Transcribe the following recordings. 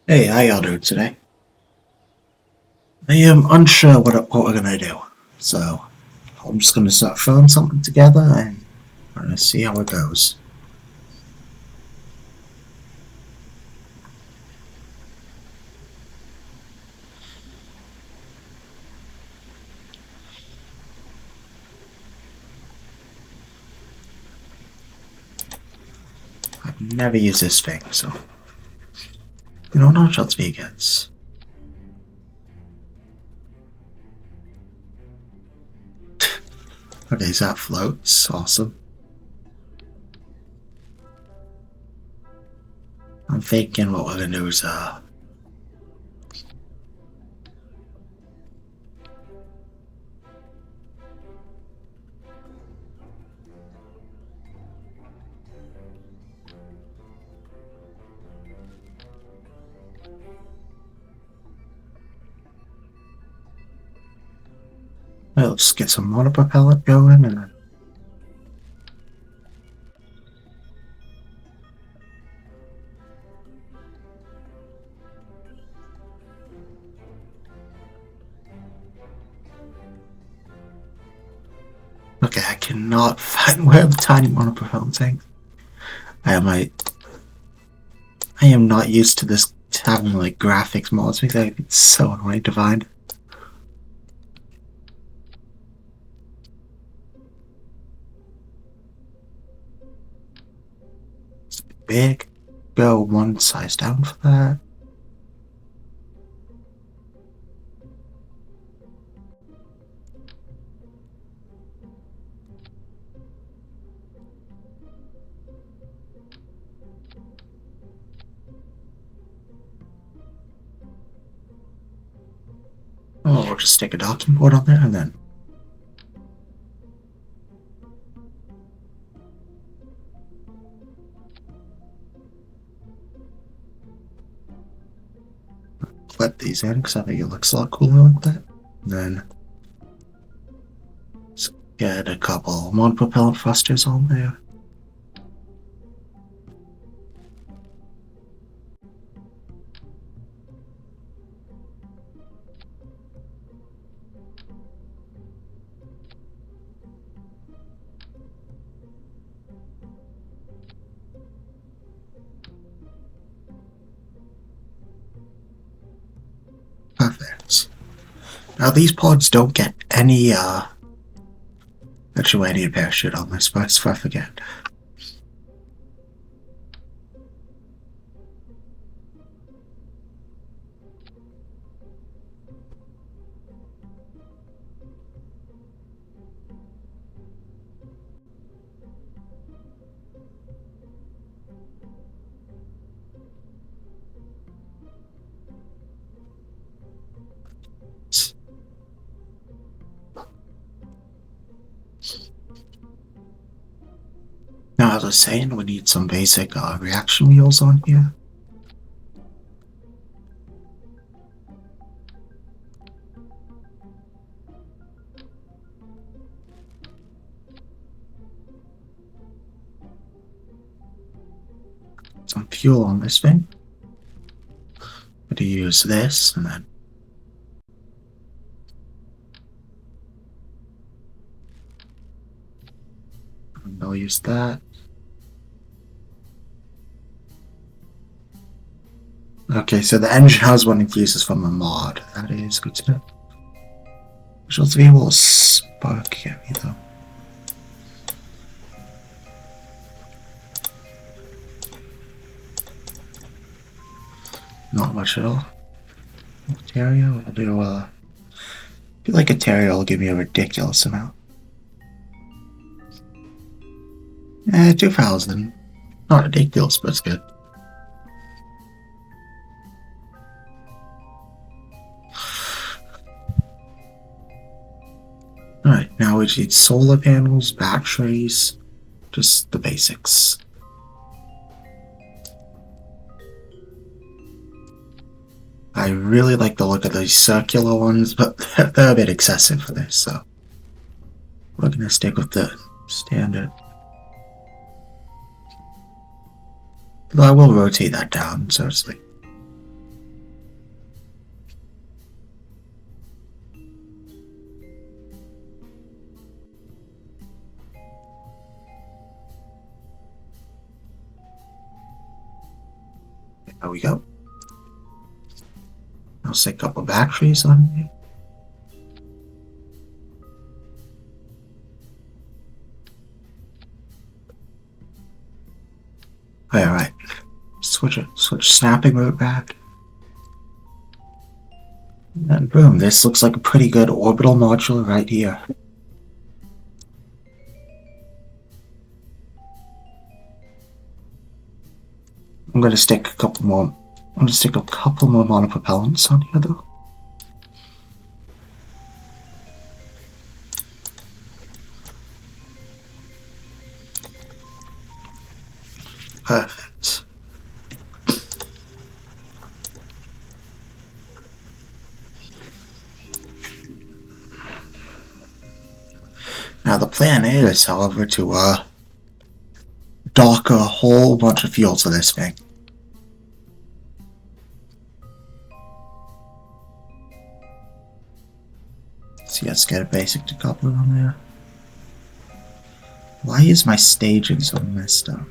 Hey, how y'all doing today? I am unsure what we're gonna do, so I'm just gonna start throwing something together and we're gonna see how it goes. I've never used this thing, so you don't know what else it gets. Okay, so that floats. Awesome. I'm thinking what we're gonna do is let's get some water propellant going and then okay, I cannot find where the tiny water propellant thing. I am not used to this having like graphics mods because it's so annoying to find. Big. Go one size down for that. Oh, we'll just stick a docking board on there and then clip these in because I think it looks a lot cooler like that. And then let's get a couple monopropellant thrusters on there. Perfect. Now these pods don't get any actually I need a parachute on this first if I forget. Now, as I was saying, we need some basic reaction wheels on here. Some fuel on this thing. I'm going to use this and then I'll use that. Okay, so the engine has one of uses from a mod. That is good to know. Which will be a little sparky at me though. Not much at all. Material, I'll do I feel like a terrier will give me a ridiculous amount. 2,000. Not ridiculous, but it's good. Alright, now we need solar panels, batteries, just the basics. I really like the look of these circular ones, but they're a bit excessive for this, so we're gonna stick with the standard. But I will rotate that down, so it's like... There we go. I'll stick a couple batteries on here. Alright. Switch snapping mode back. And boom, this looks like a pretty good orbital module right here. I'm gonna stick a couple more monopropellants on here though. Perfect. Now the plan is, however, to dock a whole bunch of fuel to this thing. So let's get a basic decoupler on there. Why is my staging so messed up?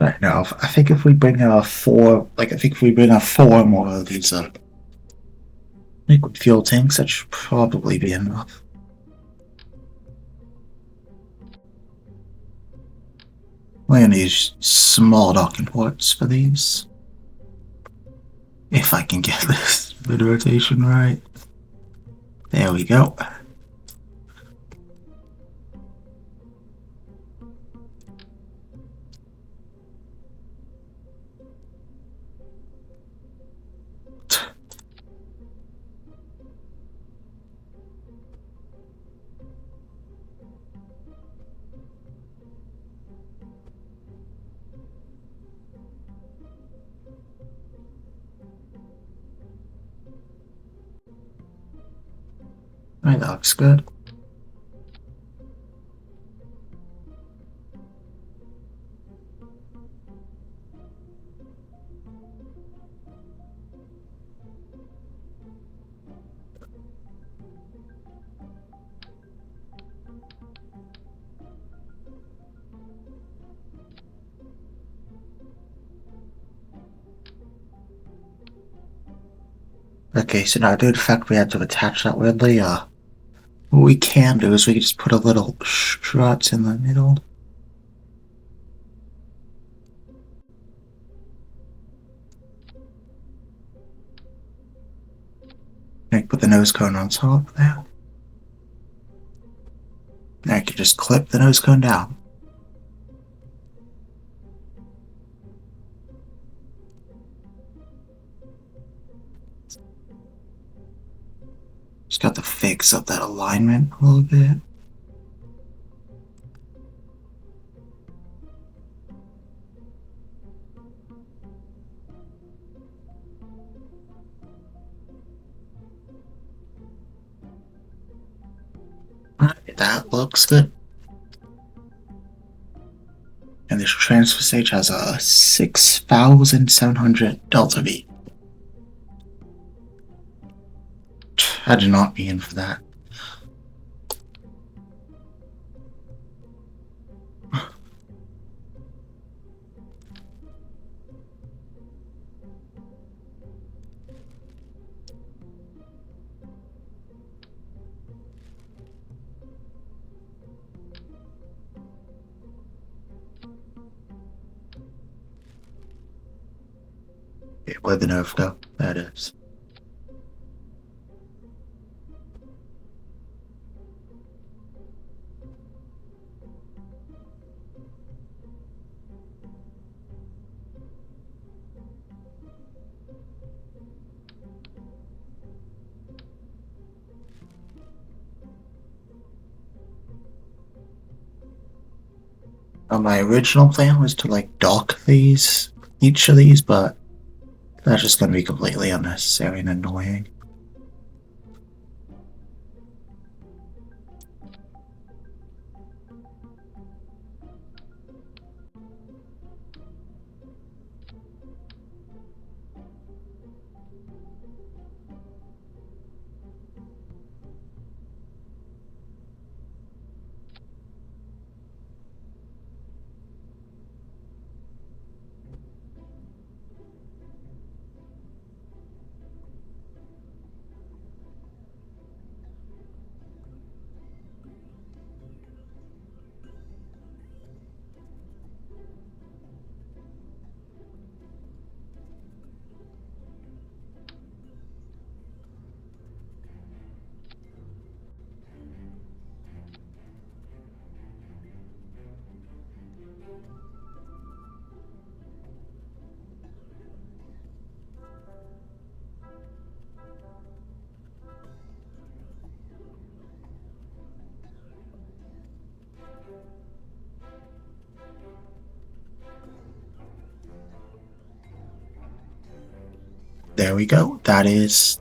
Right now, I think if we bring our four more of these liquid fuel tanks, that should probably be enough. We're gonna use small docking ports for these. If I can get this mid rotation right. There we go. Right, that looks good. Okay, so now due to the fact we had to attach that weirdly, what we can do is we can just put a little strut in the middle. And put the nose cone on top there. And I can just clip the nose cone down. Just got to fix up that alignment a little bit. Alright, that looks good. And this transfer stage has a 6,700 delta V. I did not mean for that. Okay, where'd the nerve go? There it is. My original plan was to like dock each of these, but that's just going to be completely unnecessary and annoying. There we go. That's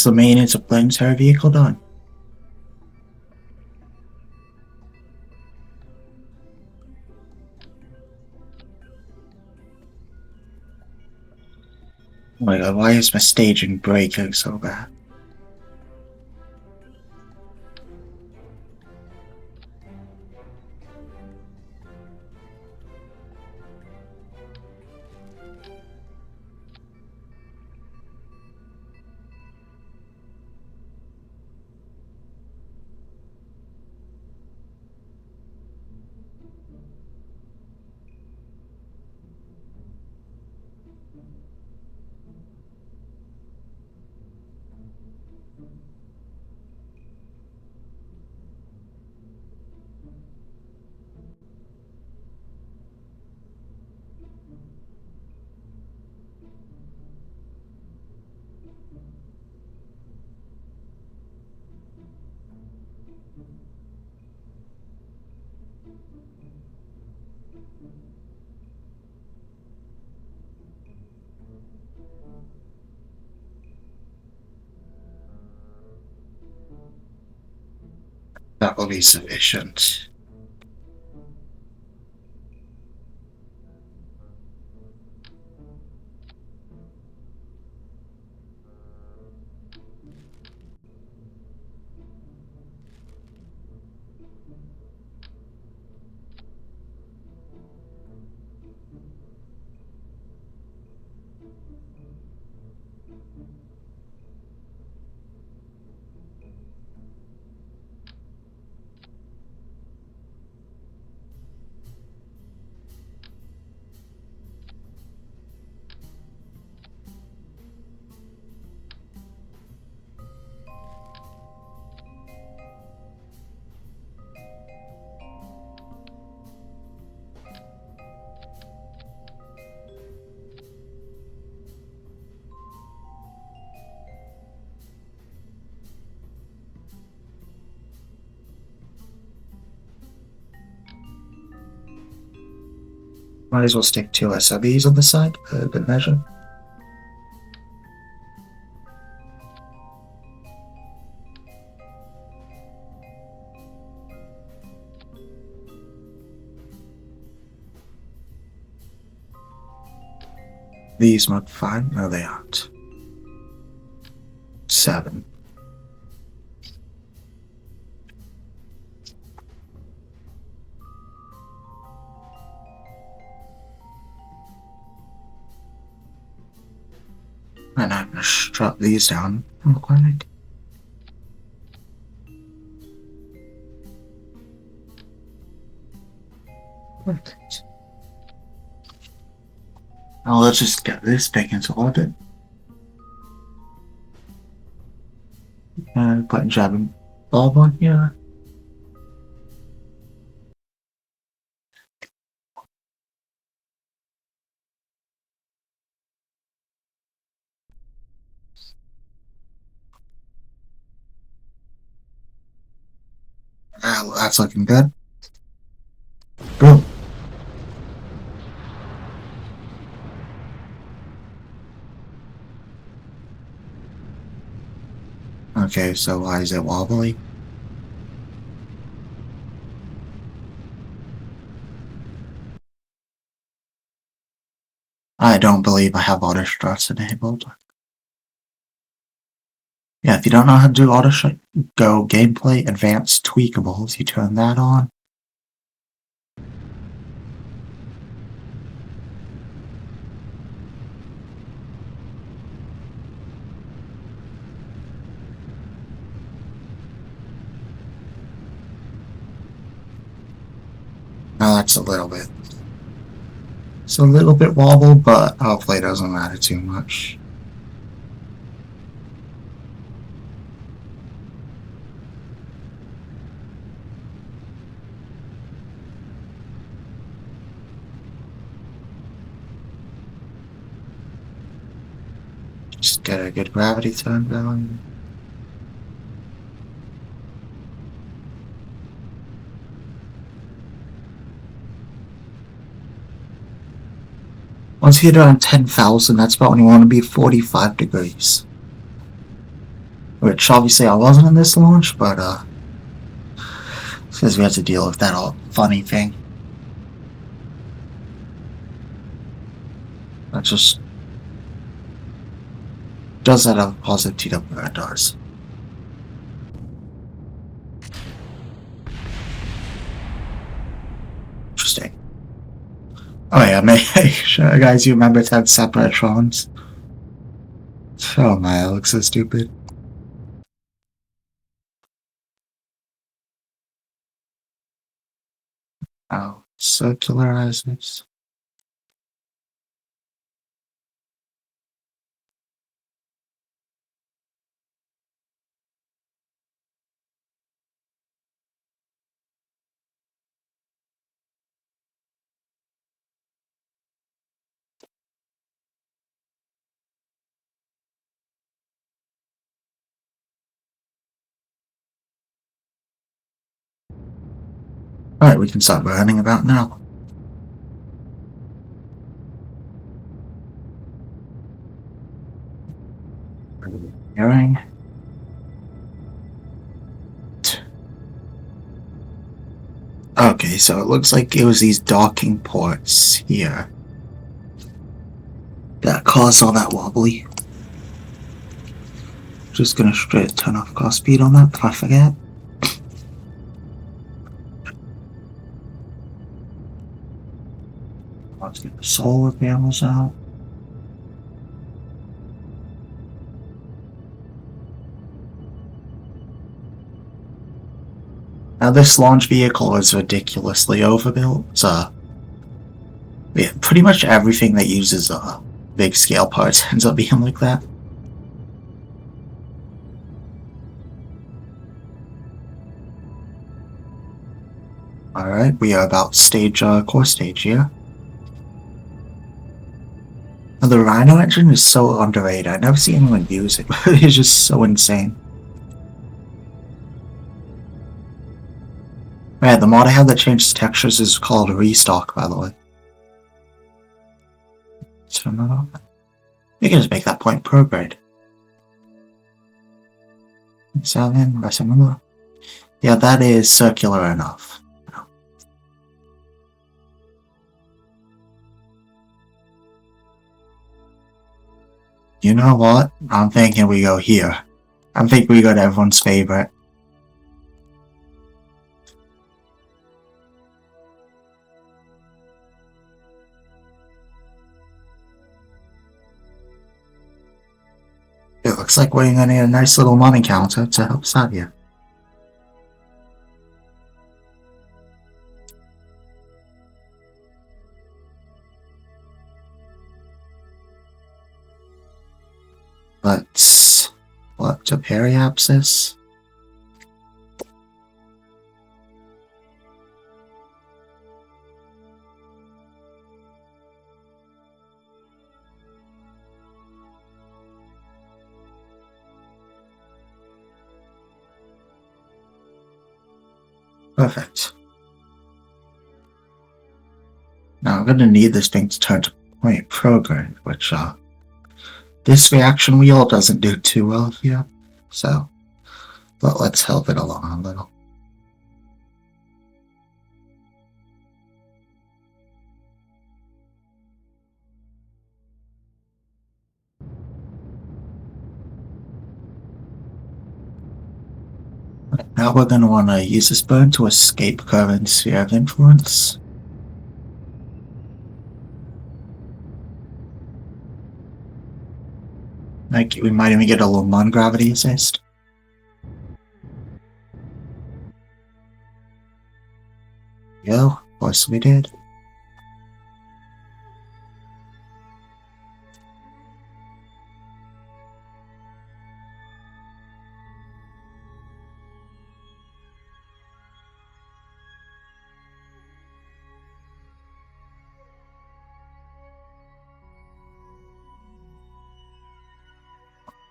the main interplanetary vehicle done. Oh my god, why is my staging breaking so bad? That will be sufficient. Might as well stick 2 SRBs on the side for a good measure. These mark 5? No, they aren't. 7. And I'm gonna strap these down real quick. Perfect. Now let's just get this back into orbit. And put a jabbing bulb on here. That's looking good. Boom. Okay, so why is it wobbly? I don't believe I have auto struts enabled. Yeah, if you don't know how to do auto strut, go gameplay, advanced tweakables, you turn that on. Now that's a little bit. It's a little bit wobble, but hopefully it doesn't matter too much. Just get a good gravity turn going. Once you hit around 10,000, that's about when you want to be 45 degrees. Which obviously I wasn't in this launch, but because we had to deal with that all funny thing. That just does that have a positive TW, it does. Interesting. Oh yeah, make sure guys you remember to have separate trons. Oh my, that looks so stupid. Oh, circularizers. Alright, we can start burning about now. Hearing. Okay, so it looks like it was these docking ports here that caused all that wobbly. Just gonna straight turn off car speed on that, if I forget. Let's get the solar panels out. Now this launch vehicle is ridiculously overbuilt, so yeah, pretty much everything that uses big scale parts ends up being like that. Alright, we are about stage, core stage here. Now, the Rhino engine is so underrated, I never see anyone use it, it's just so insane. Yeah, the mod I have that changes textures is called Restock, by the way. turn that on. We can just make that point prograde. Salmon, Rasamula. Yeah, that is circular enough. You know what? I'm thinking we go here. I'm thinking we go to everyone's favorite. It looks like we're gonna need a nice little money counter to help us out here. Let's... what, to periapsis? Perfect. Now I'm gonna need this thing to turn to point prograde, which this reaction wheel doesn't do too well here, so but let's help it along a little. Now we're going to want to use this burn to escape current sphere of influence. Like, we might even get a little non-gravity assist. Yo, of course we did.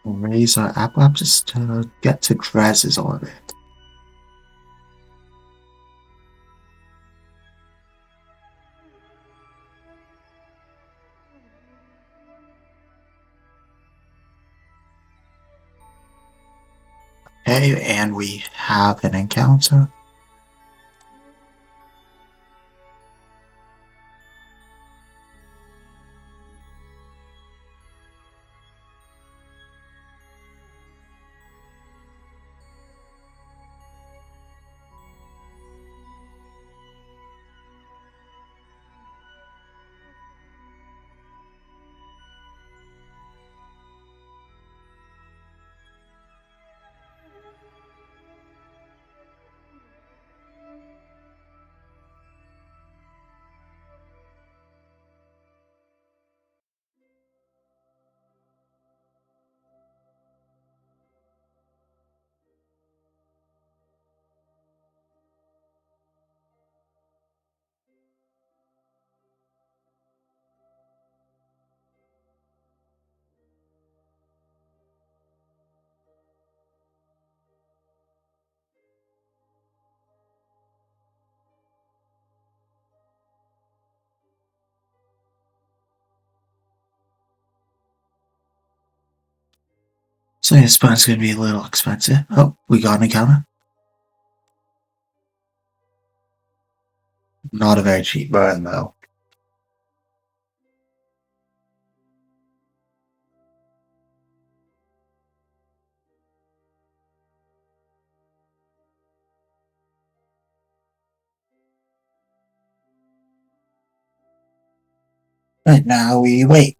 We'll raise our apoapsis to get to DRES's orbit. Okay, and we have an encounter. So this burn's going to be a little expensive. Oh, we got an encounter. Not a very cheap burn, though. Right now we wait.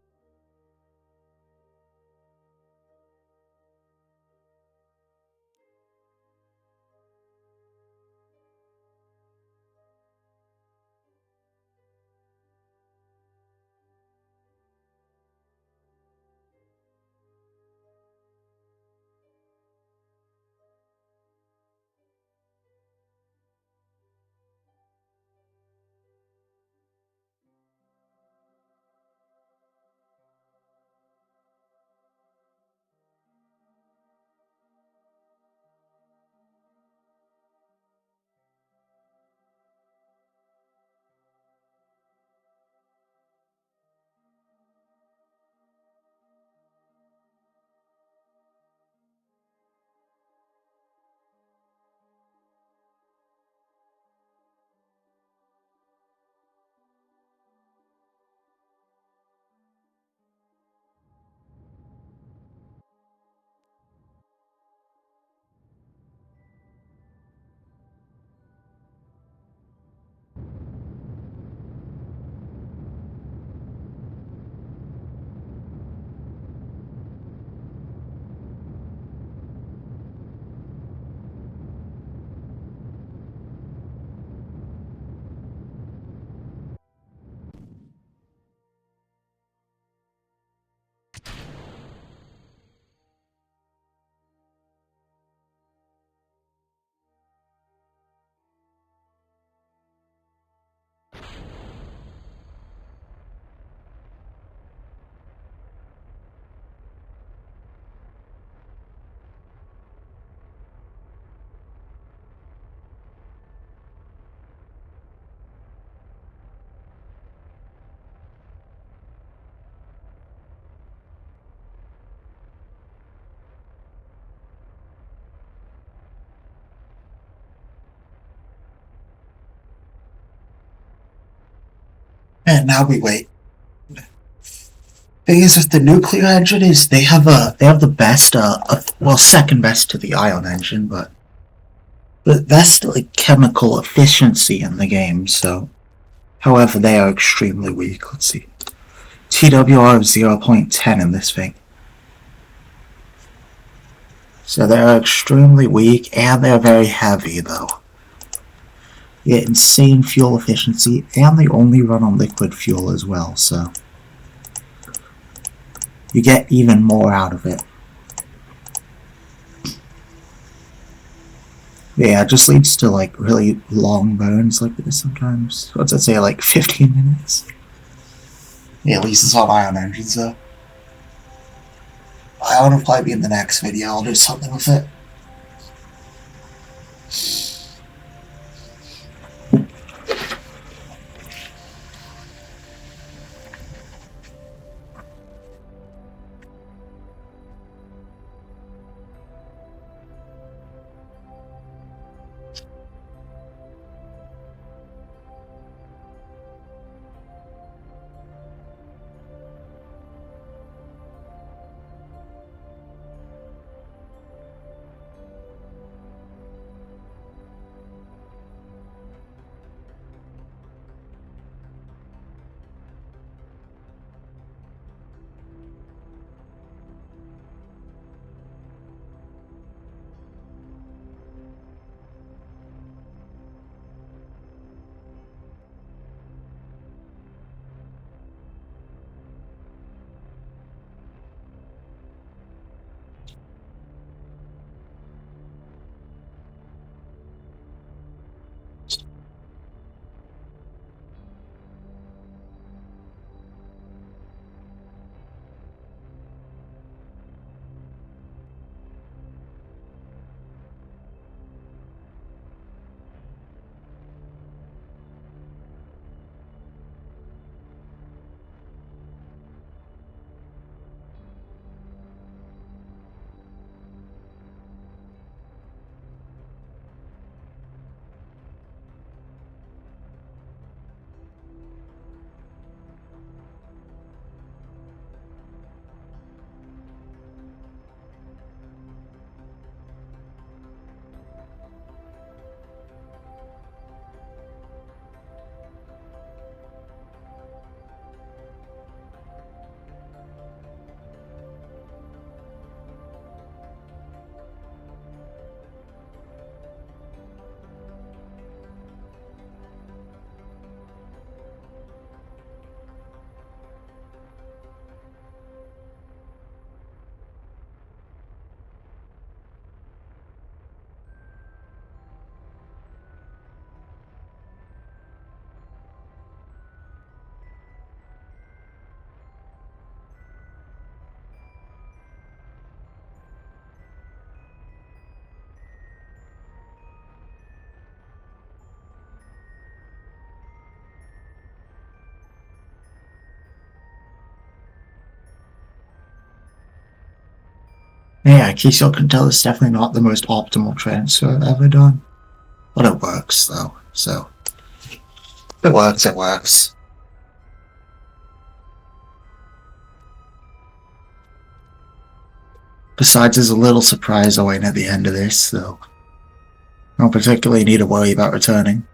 and now we wait. Thing is, with the nuclear engine, is they have the best, well, second best to the ion engine, but the best like chemical efficiency in the game. So, however, they are extremely weak. Let's see, TWR of 0.10 in this thing. So they're extremely weak, and they're very heavy, though. They get insane fuel efficiency, and they only run on liquid fuel as well, so you get even more out of it. Yeah, it just leads to like really long burns like this sometimes. What's that say, like 15 minutes? Yeah, at least it's on ion engines though. Ion will probably be in the next video, I'll do something with it. Yeah, Keyshawn can tell it's definitely not the most optimal transfer I've ever done. But it works, though, so. If it works, it works. Besides, there's a little surprise awaiting at the end of this, so I don't particularly need to worry about returning.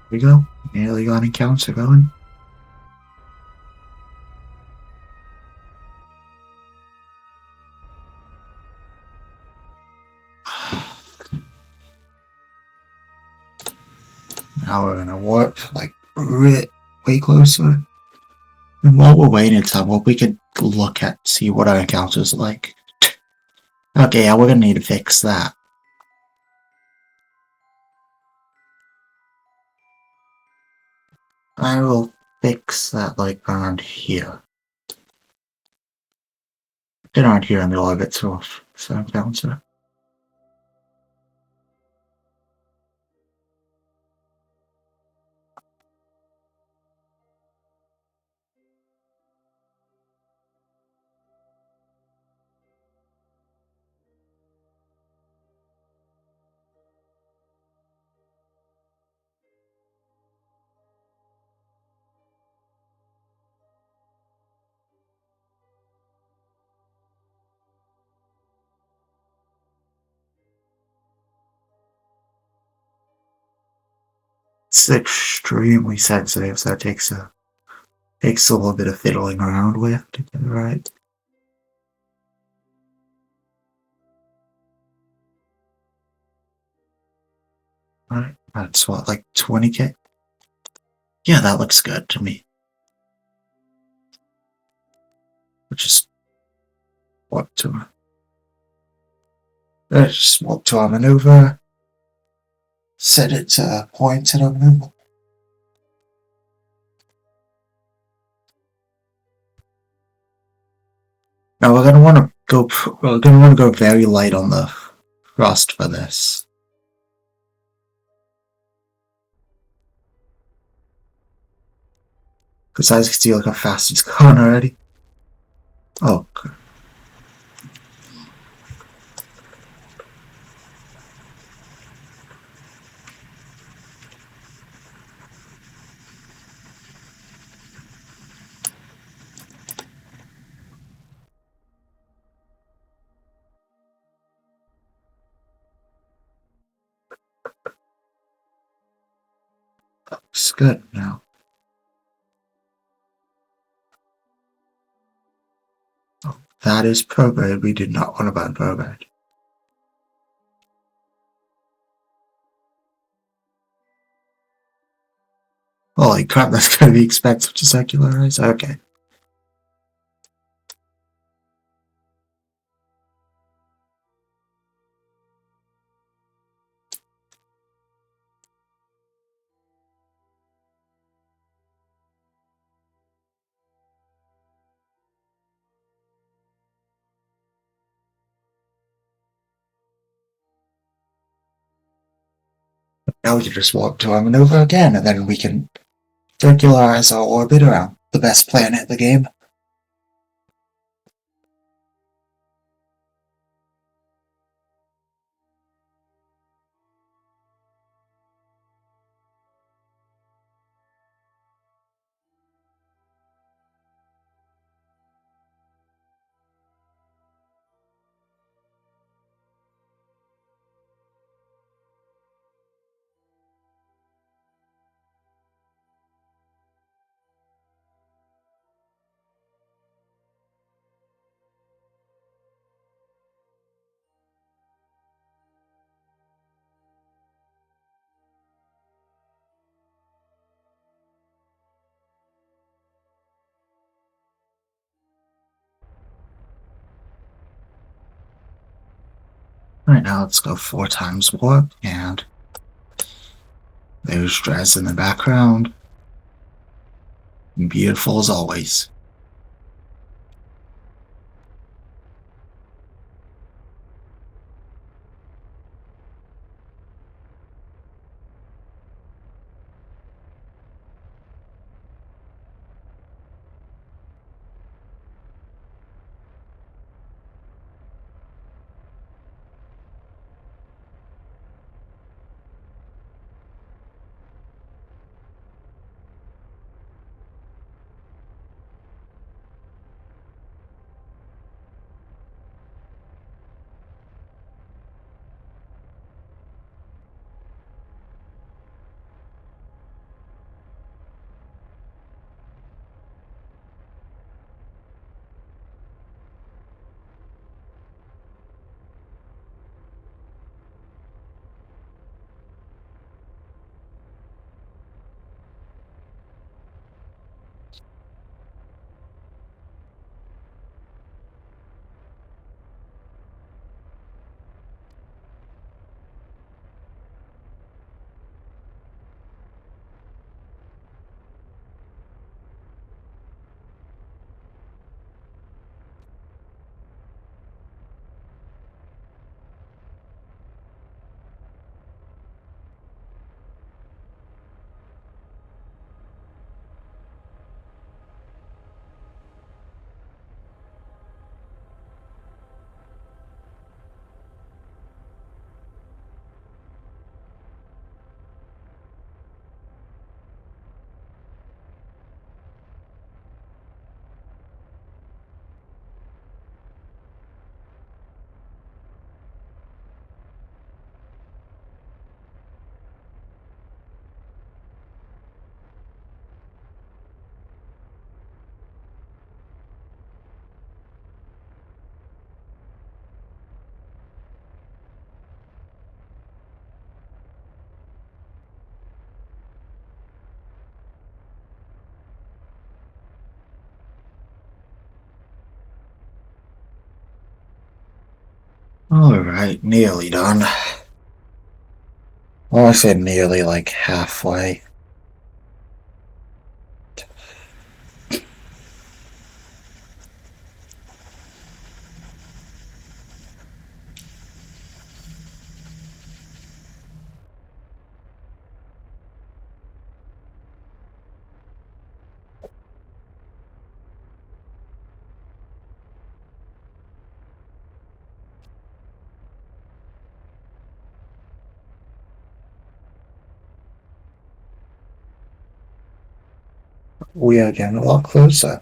Here we go. Nearly got encounter going. Now we're gonna warp like way closer. And while we're waiting time, well, we could look at see what our encounters are like. Okay, yeah, we're gonna need to fix that. I will fix that like around here. Then around here in the orbit so encounter. It's extremely sensitive, so it takes a little bit of fiddling around with to get it right. Alright, that's what, like 20k? Yeah, that looks good to me. We'll just walk to our maneuver. Set it to point at our maneuver. Now we're gonna want to go very light on the thrust for this. Because as you can see, look how fast it's gone already. Oh, okay. Looks good now. Oh, that is probate. We did not want to burn probate. Holy crap, that's going to be expensive to circularize. Okay. Now we can just walk to our maneuver again, and then we can circularize our orbit around the best planet in the game. Right now, let's go 4 times warp, and there's DRES in the background. Beautiful as always. Alright, nearly done. Well, I said nearly, like halfway. We are getting a lot closer.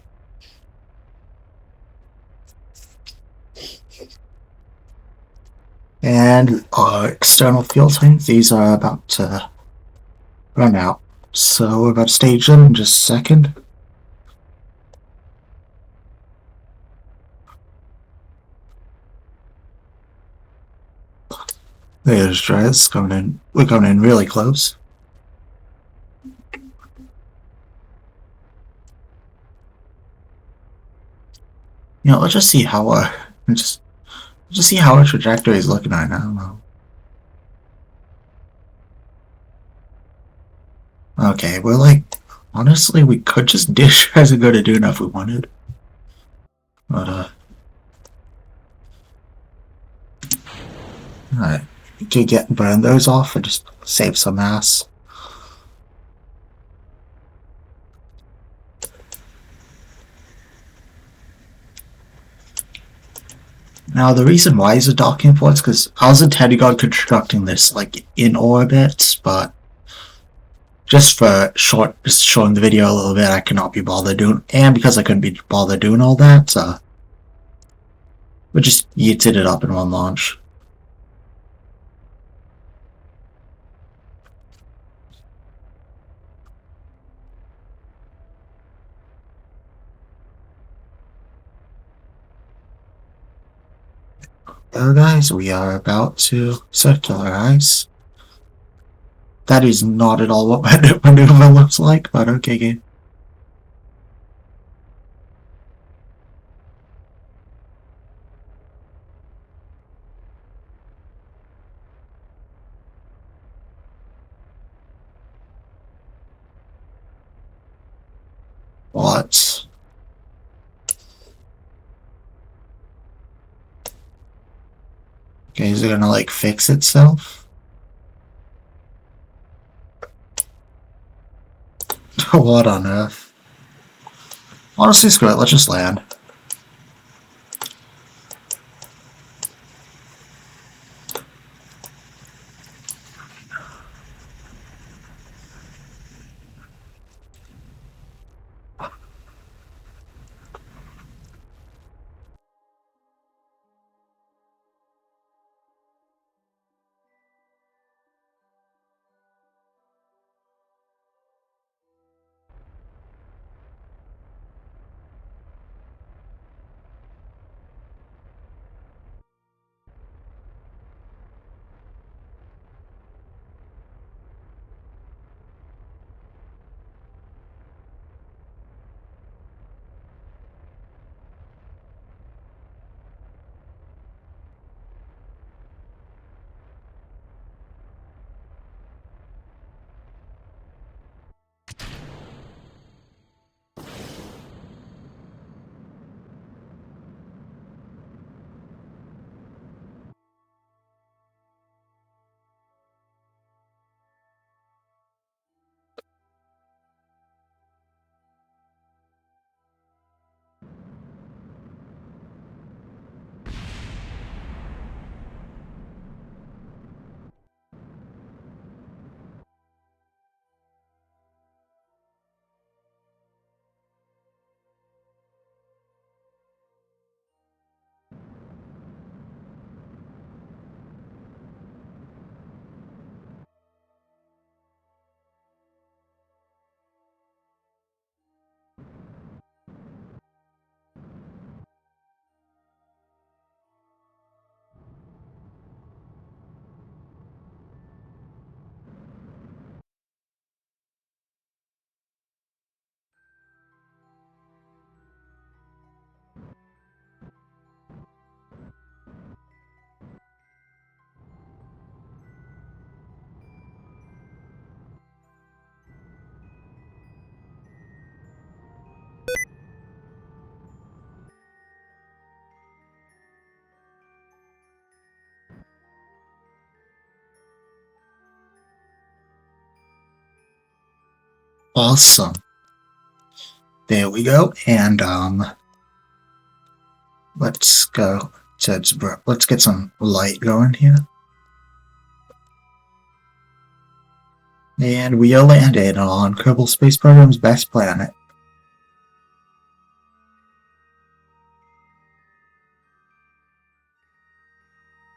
And our external fuel tanks, these are about to run out. So we're about to stage them in just a second. There's DRES coming in. We're coming in really close. You know, let's just see how just see how our trajectory is looking right now. Okay, we're like, honestly, we could just dish as a go to Duna if we wanted. But, alright. We could burn those off and just save some mass. Now, the reason why he's a docking port is because I was intending on constructing this, like, in orbit, but just showing the video a little bit, I cannot be bothered doing, and because I couldn't be bothered doing all that, we just yeeted it up in one launch. Well, guys, we are about to circularize. That is not at all what my maneuver looks like, but okay, game. What? Okay, is it gonna, like, fix itself? What on earth? Honestly, screw it, let's just land. Awesome. There we go, and let's go to let's get some light going here. And we are landed on Kerbal Space Program's best planet.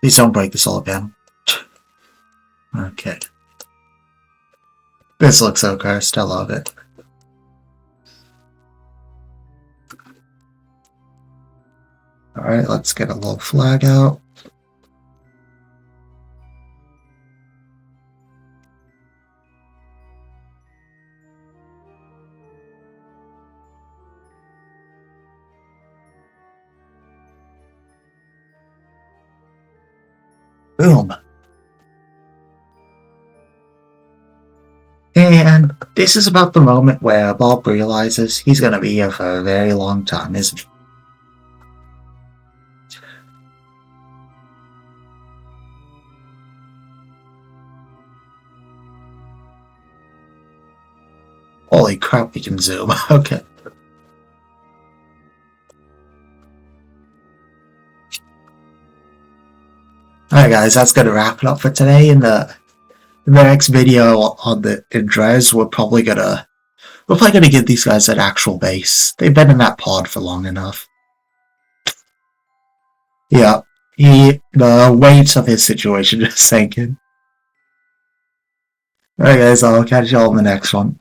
Please don't break the solar panel. Okay. This looks so cursed, I love it. Alright, let's get a little flag out. Boom. And this is about the moment where Bob realizes he's going to be here for a very long time, isn't he? Holy crap, we can zoom. Okay. Alright guys, that's going to wrap it up for today. In the next video on the DRES, we're probably gonna give these guys an actual base. They've been in that pod for long enough. Yeah, the weight of his situation just sank in. Alright guys, I'll catch y'all in the next one.